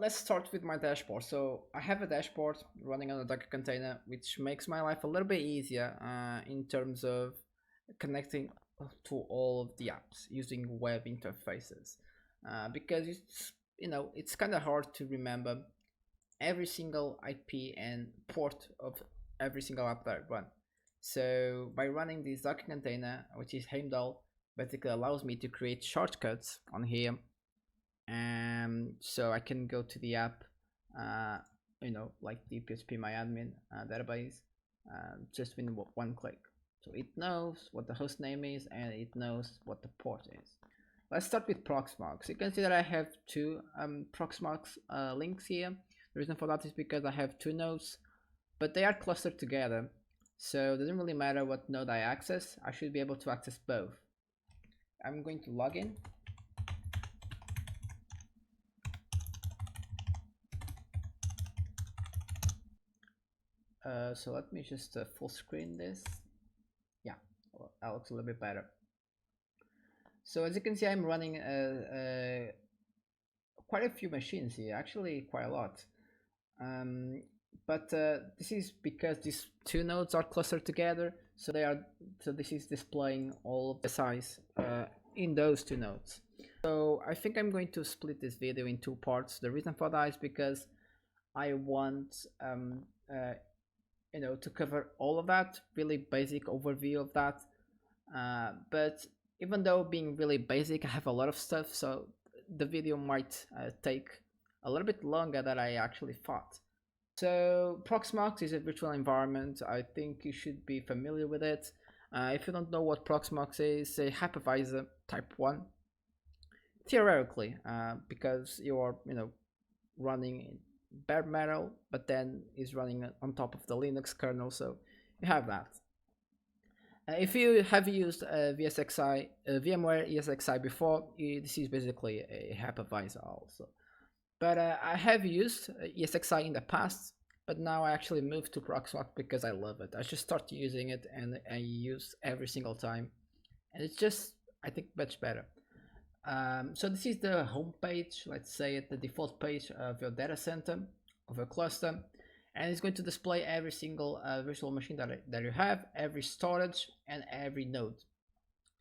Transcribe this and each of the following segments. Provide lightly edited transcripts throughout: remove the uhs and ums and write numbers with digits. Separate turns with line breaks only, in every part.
let's start with my dashboard. So I have a dashboard running on a Docker container, which makes my life a little bit easier in terms of connecting to all of the apps using web interfaces, because it's kind of hard to remember every single IP and port of every single app that I run. So by running this Docker container, which is HomeLab, basically allows me to create shortcuts on here, and so I can go to the app, like the PHPMyAdmin database, just with one click. So it knows what the host name is and it knows what the port is. Let's start with Proxmox. You can see that I have two Proxmox links here. The reason for that is because I have two nodes, but they are clustered together. So it doesn't really matter what node I access, I should be able to access both. I'm going to log in. So let me just full screen this. Yeah, well, that looks a little bit better. So as you can see, I'm running quite a few machines here, actually quite a lot. But this is because these two nodes are clustered together, so this is displaying all of the size in those two nodes. So I think I'm going to split this video in two parts. The reason for that is because I want to cover all of that, really basic overview of that. But even though being really basic, I have a lot of stuff, so the video might take a little bit longer than I actually thought. So Proxmox is a virtual environment. I think you should be familiar with it. If you don't know what Proxmox is, a hypervisor type 1. Theoretically, because you are running bare metal, but then is running on top of the Linux kernel, so you have that. If you have used VMware ESXi before, this is basically a hypervisor also. But I have used ESXi in the past, but now I actually moved to Proxmox because I love it. I just started using it and I use every single time, and it's just, I think, much better. So this is the home page, let's say the default page of your data center, of your cluster, and it's going to display every single virtual machine that you have, every storage and every node,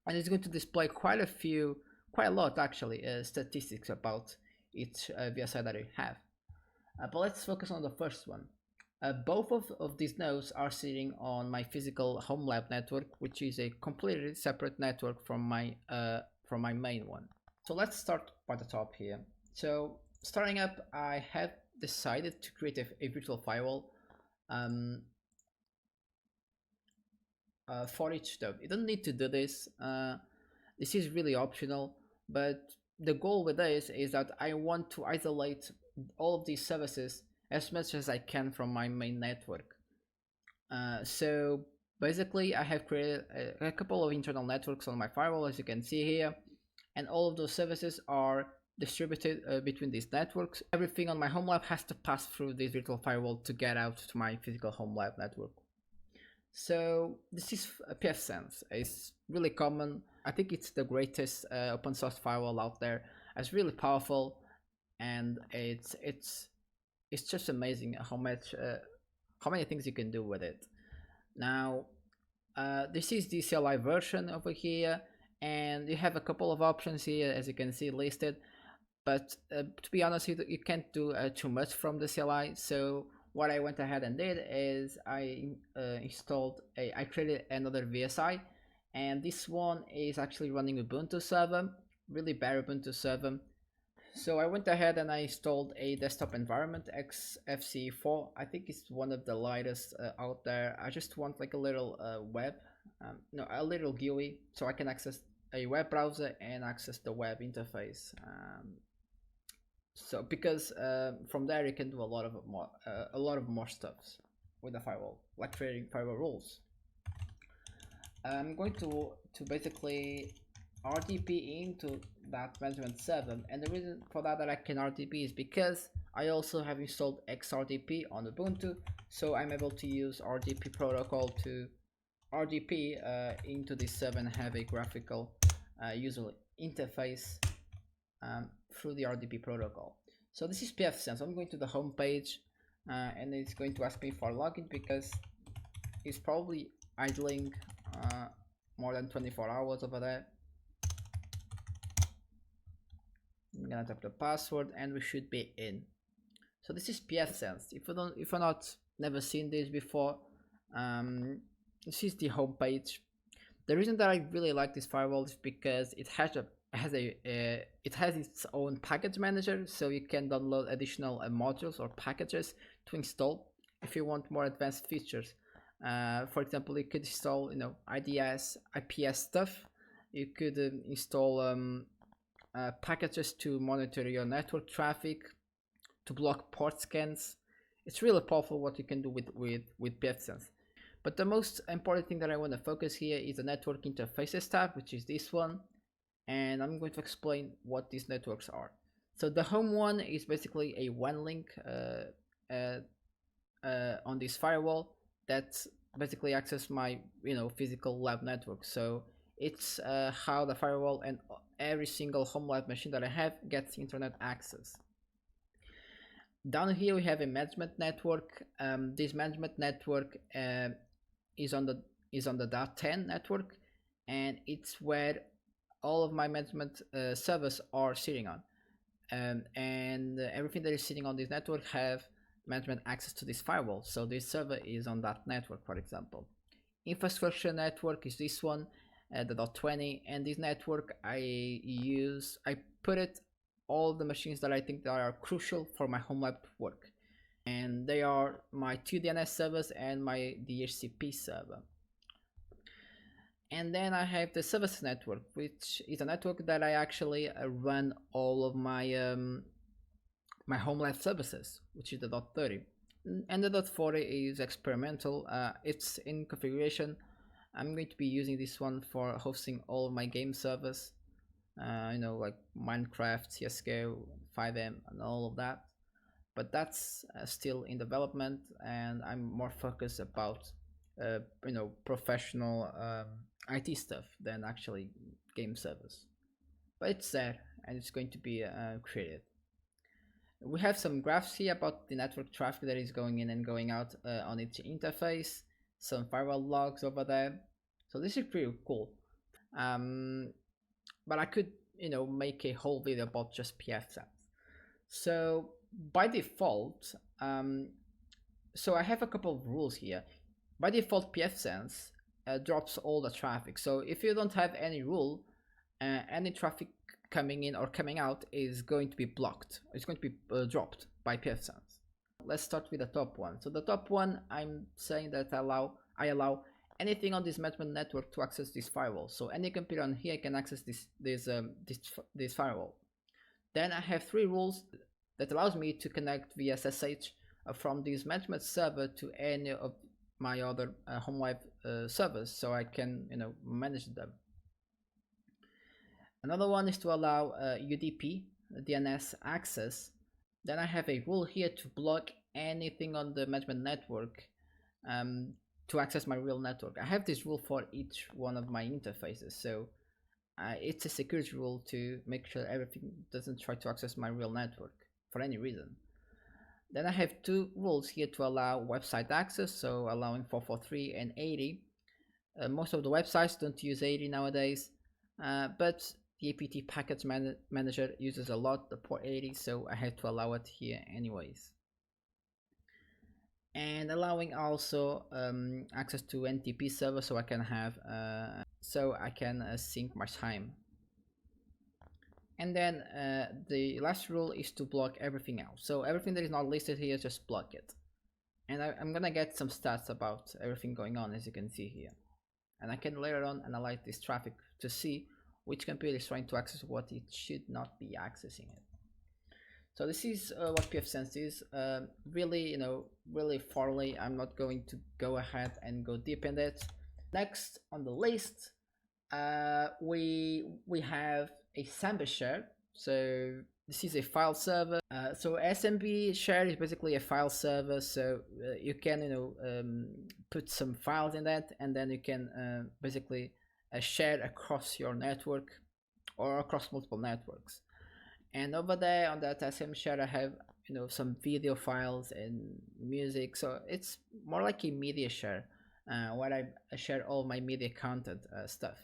and it's going to display quite a lot actually, statistics about each VSI that you have. But let's focus on the first one. Both of these nodes are sitting on my physical HomeLab network, which is a completely separate network from my main one. So let's start by the top here. So starting up, I have decided to create a virtual firewall for each node. You don't need to do this. This is really optional, but the goal with this is that I want to isolate all of these services as much as I can from my main network. So basically, I have created a couple of internal networks on my firewall, as you can see here, and all of those services are distributed between these networks. Everything on my HomeLab has to pass through this virtual firewall to get out to my physical HomeLab network. So this is PFSense. It's really common. I think it's the greatest open source firewall out there. It's really powerful, and it's just amazing how many things you can do with it. Now, this is the CLI version over here, and you have a couple of options here, as you can see listed. But to be honest, you can't do too much from the CLI. So what I went ahead and did is I created another VSI, and this one is actually running Ubuntu Server, really bad Ubuntu Server. So I went ahead and I installed a desktop environment, XFCE4. I think it's one of the lightest out there. I just want like a little a little GUI, so I can access a web browser and access the web interface. So because from there you can do a lot of more stuff with the firewall, like creating firewall rules. I'm going to basically RDP into that management server, and the reason for that I can RDP is because I also have installed XRDP on Ubuntu, so I'm able to use RDP protocol to RDP into this server and have a graphical user interface through the RDP protocol. So this is PFSense. I'm going to the home page and it's going to ask me for login because it's probably idling more than 24 hours over there. I'm gonna type the password and we should be in. So this is PFSense. If you're not never seen this before, this is the home page. The reason that I really like this firewall is because it has its own package manager, so you can download additional modules or packages to install if you want more advanced features. For example, you could install IDS, IPS stuff. You could install packages to monitor your network traffic, to block port scans. It's really powerful what you can do with PFSense. But the most important thing that I want to focus here is the network interfaces tab, which is this one, and I'm going to explain what these networks are. So the home one is basically a WAN link on this firewall that basically access my physical lab network. So it's how the firewall and every single HomeLab machine that I have gets internet access. Down here we have a management network. This management network is on the .10 network, and it's where all of my management servers are sitting on, and everything that is sitting on this network have management access to this firewall. So this server is on that network, for example. Infrastructure network is this one, the .20, and this network I put it all the machines that I think that are crucial for my HomeLab to work, and they are my 2 DNS servers and my DHCP server. And then I have the services network, which is a network that I actually run all of my my HomeLab services, which is the .30, and the .40 is experimental. It's in configuration. I'm going to be using this one for hosting all of my game servers, like Minecraft, CSGO, 5M, and all of that. But that's still in development, and I'm more focused about professional IT stuff than actually game servers. But it's there, and it's going to be created. We have some graphs here about the network traffic that is going in and going out on each interface, some firewall logs over there. So this is pretty cool. But I could make a whole video about just PFSense. So by default, so I have a couple of rules here. By default, PFSense drops all the traffic. So if you don't have any rule, any traffic coming in or coming out is going to be blocked. It's going to be dropped by PFSense. Let's start with the top one. So the top one, I'm saying that I allow anything on this management network to access this firewall. So any computer on here can access this firewall. Then I have 3 rules that allows me to connect via SSH from this management server to any of my other HomeLab servers, so I can manage them. Another one is to allow UDP DNS access. Then I have a rule here to block anything on the management network to access my real network. I have this rule for each one of my interfaces, so it's a security rule to make sure everything doesn't try to access my real network for any reason. Then I have 2 rules here to allow website access, so allowing 443 and 80. Most of the websites don't use 80 nowadays, but the apt package manager uses a lot the port 80, so I have to allow it here anyways. And allowing also access to NTP server, so I can have sync my time. And then the last rule is to block everything else. So everything that is not listed here, just block it. And I'm gonna get some stats about everything going on, as you can see here. And I can later on analyze this traffic to see which computer is trying to access what it should not be accessing it. So this is what PFSense is. Really thoroughly, I'm not going to go ahead and go deep in it. Next on the list, we have a SMB share. So this is a file server. So SMB share is basically a file server. So you can put some files in that, and then you can basically share across your network or across multiple networks. And over there on that SM share I have, you know, some video files and music, so it's more like a media share, where I share all my media content stuff.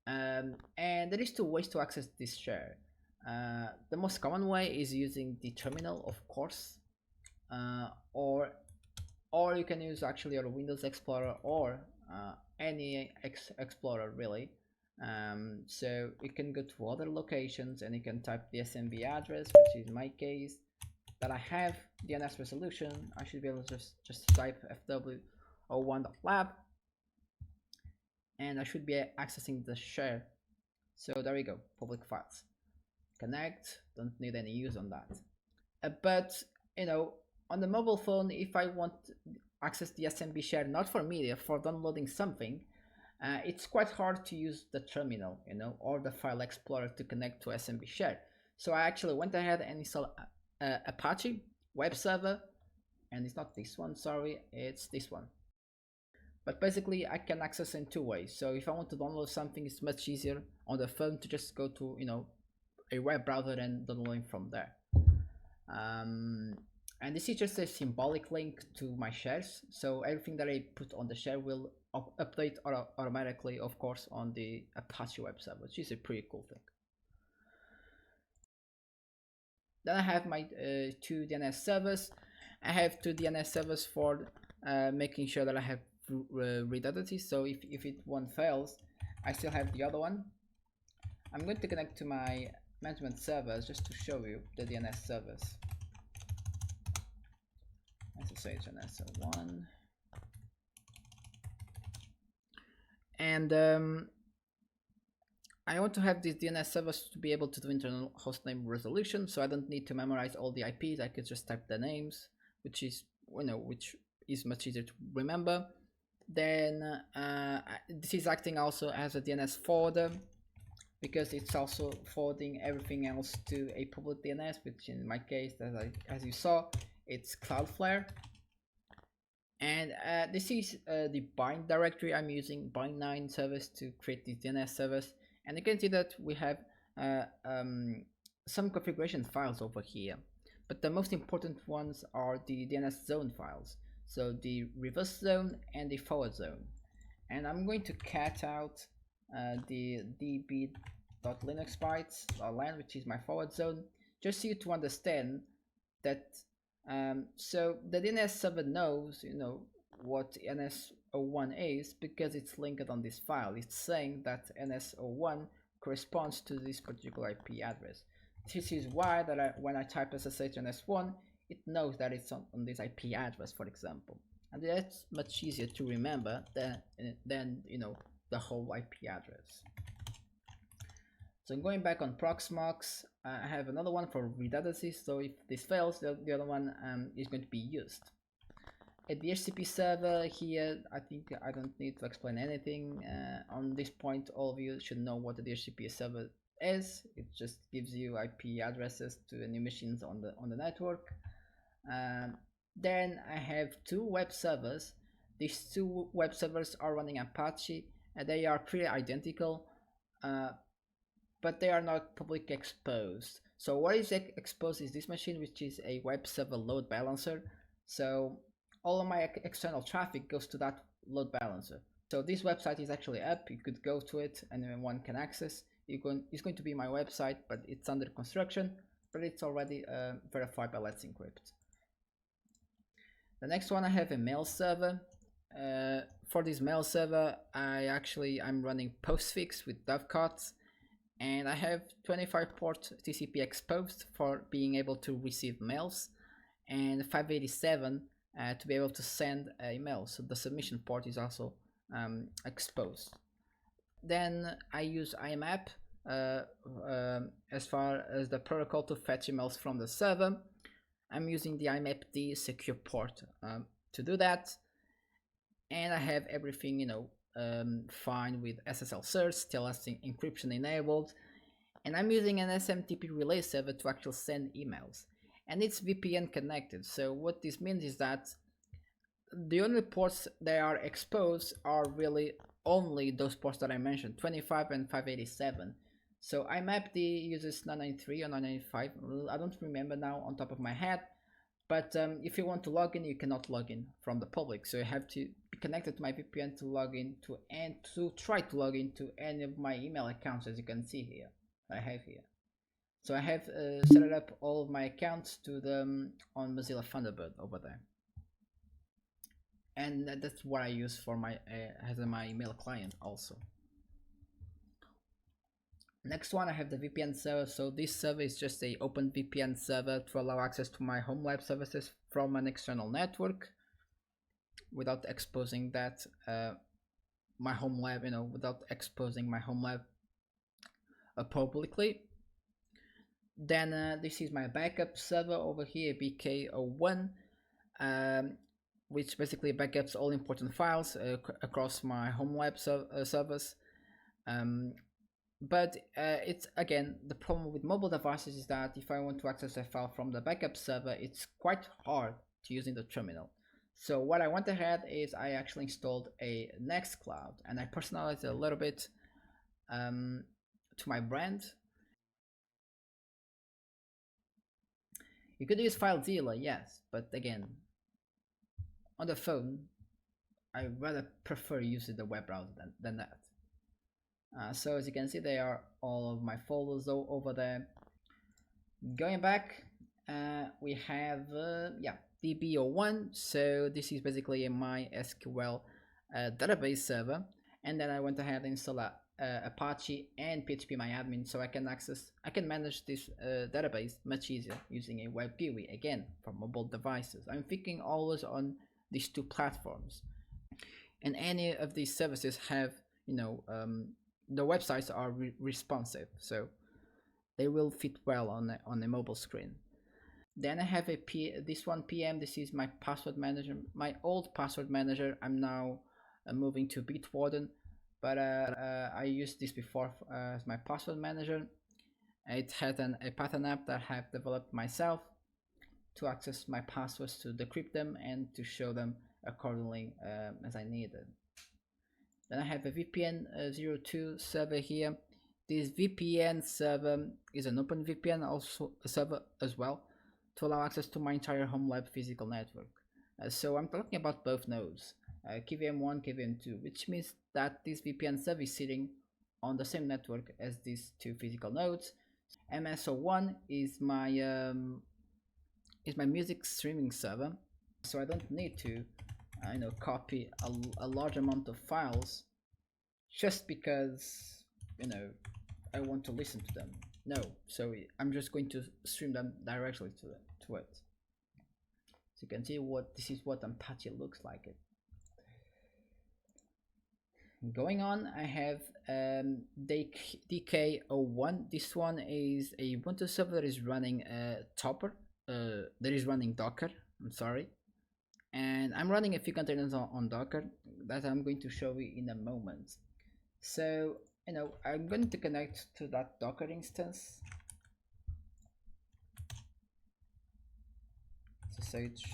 And there is two ways to access this share. The most common way is using the terminal, of course, or you can use actually your Windows Explorer or any Explorer really. So you can go to other locations and you can type the SMB address, which is my case, that I have DNS resolution. I should be able to just type fw01.lab and I should be accessing the share. So there we go, public files. Connect, don't need any use on that. But you know, on the mobile phone, if I want to access the SMB share, not for media, for downloading something, it's quite hard to use the terminal, you know, or the file explorer to connect to SMB share. So I actually went ahead and installed Apache web server, and it's not this one, sorry, it's this one. But basically I can access in two ways. So if I want to download something, it's much easier on the phone to just go to, you know, a web browser and downloading from there. And this is just a symbolic link to my shares, so everything that I put on the share will update automatically, of course, on the Apache web server, which is a pretty cool thing. Then I have my two DNS servers. I have two DNS servers for making sure that I have redundancy, so if one fails, I still have the other one. I'm going to connect to my management servers just to show you the DNS servers. SSH and SO1, and I want to have these DNS servers to be able to do internal hostname resolution, so I don't need to memorize all the IPs. I could just type the names, which is, you know, which is much easier to remember. Then this is acting also as a DNS forwarder, because it's also forwarding everything else to a public DNS, which in my case, as you saw, it's Cloudflare. And this is the bind directory I'm using, bind9 service, to create these DNS servers. And you can see that we have some configuration files over here, but the most important ones are the DNS zone files, so the reverse zone and the forward zone. And I'm going to cat out the db.linux bytes line, which is my forward zone, just so you to understand that. So the DNS server knows, you know, what NS01 is, because it's linked on this file. It's saying that NS01 corresponds to this particular IP address. This is why that when I type SSH NS1, it knows that it's on this IP address, for example. And that's much easier to remember than you know, the whole IP address. So going back on Proxmox, I have another one for redundancy, so if this fails, the other one is going to be used. A DHCP server here, I think I don't need to explain anything. On this point, all of you should know what a DHCP server is. It just gives you IP addresses to any machines on the network. Then I have two web servers. These two web servers are running Apache, and they are pretty identical. But they are not public exposed. So what is exposed is this machine, which is a web server load balancer. So all of my external traffic goes to that load balancer. So this website is actually up. You could go to it and anyone can access. It's going to be my website, but it's under construction, but it's already verified by Let's Encrypt. The next one, I have a mail server. For this mail server, I'm running postfix with dovecot. And I have 25 port TCP exposed for being able to receive mails, and 587 to be able to send emails. So the submission port is also exposed. Then I use IMAP as far as the protocol to fetch emails from the server. I'm using the IMAP-D secure port to do that. And I have everything, you know, fine with SSL certs, TLS encryption enabled, and I'm using an SMTP relay server to actually send emails, and it's VPN connected. So what this means is that the only ports that are exposed are really only those ports that I mentioned, 25 and 587. So IMAP uses 993 or 995. I don't remember now on top of my head. But if you want to log in, you cannot log in from the public. So you have to be connected to my VPN to log in to, and to try to log into any of my email accounts, as you can see here. I have here. So I have set up all of my accounts to the on Mozilla Thunderbird over there, and that's what I use for my as my email client also. Next one, I have the VPN server. So this server is just a OpenVPN server to allow access to my HomeLab services from an external network without exposing that my HomeLab, without exposing my HomeLab publicly. Then this is my backup server over here, BK01, which basically backups all important files across my HomeLab servers. But it's again, the problem with mobile devices is that if I want to access a file from the backup server, it's quite hard to use in the terminal. So what I went ahead is I actually installed a Nextcloud, and I personalized it a little bit to my brand. You could use FileZilla, yes, but again, on the phone, I rather prefer using the web browser than that. So as you can see, they are all of my folders over there. Going back, we have DB01. So this is basically a MySQL database server, and then I went ahead and installed Apache and PHPMyAdmin, so I can manage this database much easier using a web GUI, again for mobile devices. I'm thinking always on these two platforms, and any of these services have the websites are responsive, so they will fit well on a mobile screen. Then I have this one PM. This is my password manager, my old password manager. I'm now moving to Bitwarden, but I used this before as my password manager. It had a pattern app that I have developed myself to access my passwords, to decrypt them, and to show them accordingly as I needed. Then I have a VPN02 server here. This VPN server is an OpenVPN also a server as well, to allow access to my entire HomeLab physical network. So I'm talking about both nodes, KVM1, KVM2, which means that this VPN server is sitting on the same network as these two physical nodes. MSO1 is my music streaming server, so I don't need to copy a large amount of files just because I want to listen to them. No, so I'm just going to stream them directly to it. So you can see this is what Apache looks like. Going on, I have DK01. This one is a Ubuntu server that is running Docker. I'm sorry. And I'm running a few containers on Docker that I'm going to show you in a moment. So I'm going to connect to that Docker instance. So search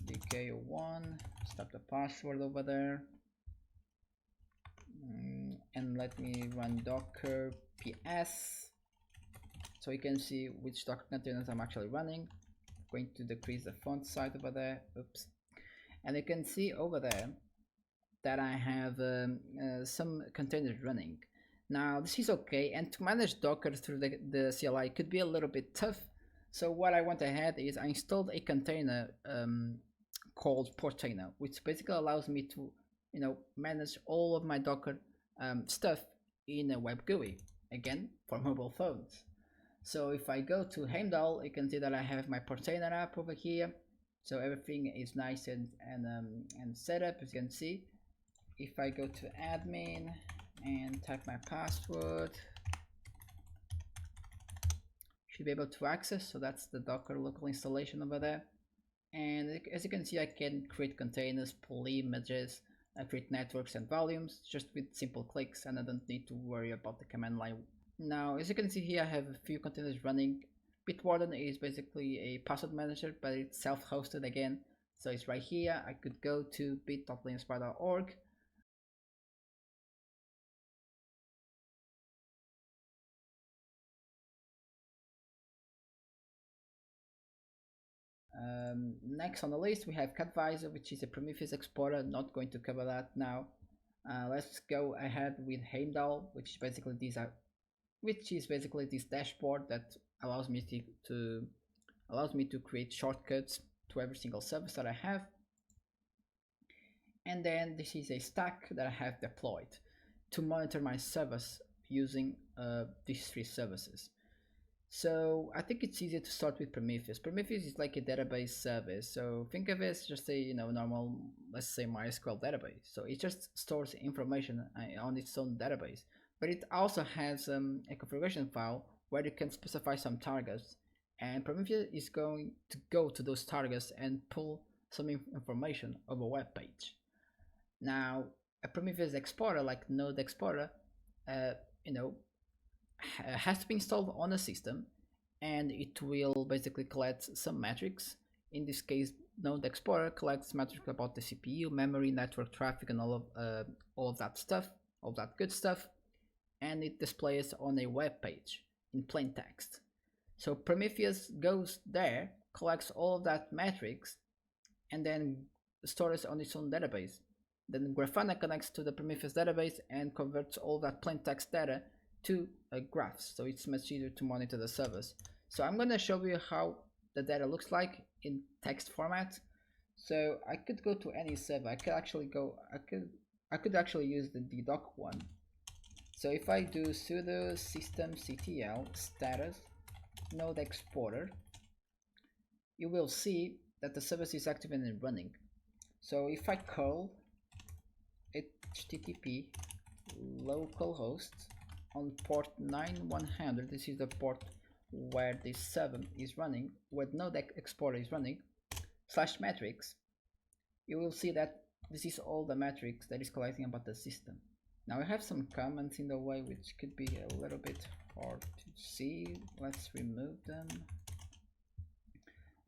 DK01, stop the password over there, and let me run Docker PS, so you can see which Docker containers I'm actually running. I'm going to decrease the font size over there. Oops. And you can see over there that I have some containers running. Now this is okay, and to manage Docker through the CLI could be a little bit tough. So what I went ahead is I installed a container called Portainer, which basically allows me to manage all of my Docker stuff in a web GUI, again for mobile phones. So if I go to Heimdall, you can see that I have my Portainer app over here. So everything is nice and set up, as you can see. If I go to admin and type my password, should be able to access. So that's the Docker local installation over there. And as you can see, I can create containers, pull images, create networks and volumes just with simple clicks, and I don't need to worry about the command line. Now, as you can see here, I have a few containers running. Bitwarden is basically a password manager, but it's self-hosted again. So it's right here. I could go to bit.linuxpi.org. Next on the list we have CatVisor, which is a Prometheus exporter. Not going to cover that now. Let's go ahead with Heimdall, which is basically this dashboard that allows me to create shortcuts to every single service that I have. And then this is a stack that I have deployed to monitor my service using these 3 services. So I think it's easier to start with Prometheus. Prometheus is like a database service. So think of it as just a normal, let's say, MySQL database. So it just stores information on its own database. But it also has a configuration file where you can specify some targets, and Prometheus is going to go to those targets and pull some information of a web page. Now, a Prometheus exporter like Node Exporter, has to be installed on a system, and it will basically collect some metrics. In this case, Node Exporter collects metrics about the CPU, memory, network traffic, and all of that stuff, all that good stuff, and it displays on a web page in plain text. So Prometheus goes there, collects all of that metrics, and then stores it on its own database. Then Grafana connects to the Prometheus database and converts all that plain text data to graphs, so it's much easier to monitor the servers. So I'm going to show you how the data looks like in text format. So I could go to any server. I could actually use the doc one. So if I do sudo systemctl status node exporter, you will see that the service is active and running. So if I curl http localhost on port 9100, this is the port where this server is running, where Node Exporter is running, /metrics, you will see that this is all the metrics that is collecting about the system. Now I have some comments in the way which could be a little bit hard to see. Let's remove them.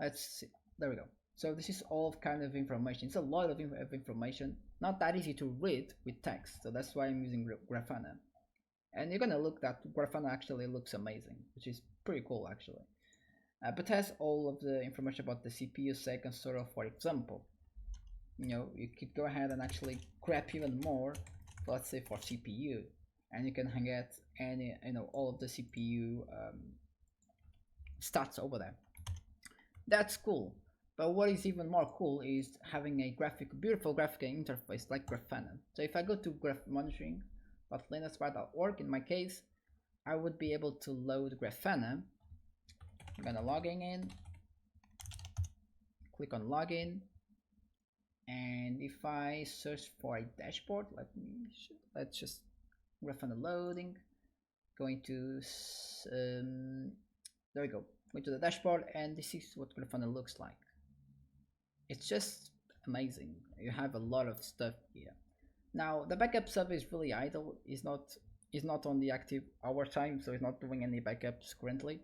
Let's see. There we go. So this is all kind of information. It's a lot of information, not that easy to read with text. So that's why I'm using Grafana. And you're gonna look that Grafana actually looks amazing, which is pretty cool actually. But has all of the information about the CPU, second, sort of, for example. You could go ahead and actually grab even more, let's say for CPU, and you can get any, all of the CPU stats over there. That's cool. But what is even more cool is having a beautiful graphical interface like Grafana. So if I go to graph-monitoring.linuxby.org, in my case, I would be able to load Grafana. I'm gonna logging in, click on login, and if I search for a dashboard, let's just Grafana loading, going to there we go, going to the dashboard, and this is what Grafana looks like. It's just amazing. You have a lot of stuff here. Now the backup server is really idle. Is not on the active hour time, so it's not doing any backups currently.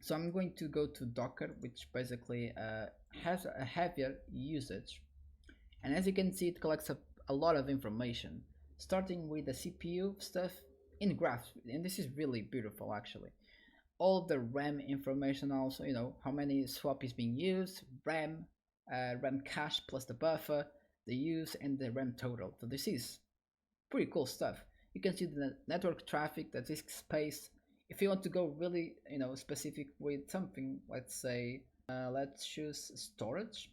So I'm going to go to Docker, which basically has a heavier usage, and as you can see, it collects a lot of information, starting with the CPU stuff in graphs, and this is really beautiful actually. All the RAM information also, how many swap is being used, RAM cache plus the buffer, the use, and the RAM total. So this is pretty cool stuff. You can see the network traffic, the disk space. If you want to go really, specific with something, let's say, let's choose storage,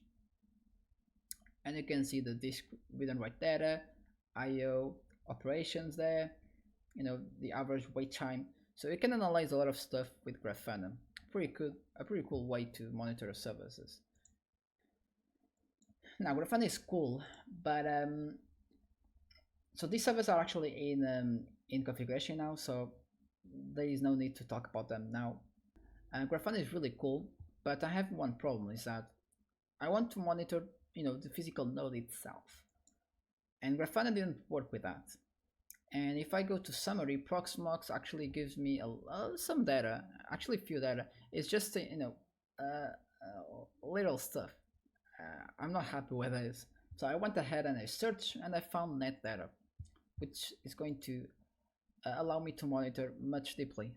and you can see the disk read and write data, IO operations there, the average wait time. So you can analyze a lot of stuff with Grafana. A pretty cool way to monitor services. Now Grafana is cool, but so these servers are actually in configuration now, so there is no need to talk about them now. Grafana is really cool, but I have one problem, is that I want to monitor the physical node itself, and Grafana didn't work with that. And if I go to summary, Proxmox actually gives me some data, actually few data. It's just little stuff. I'm not happy with this, so I went ahead and I searched and I found NetData, which is going to allow me to monitor much deeply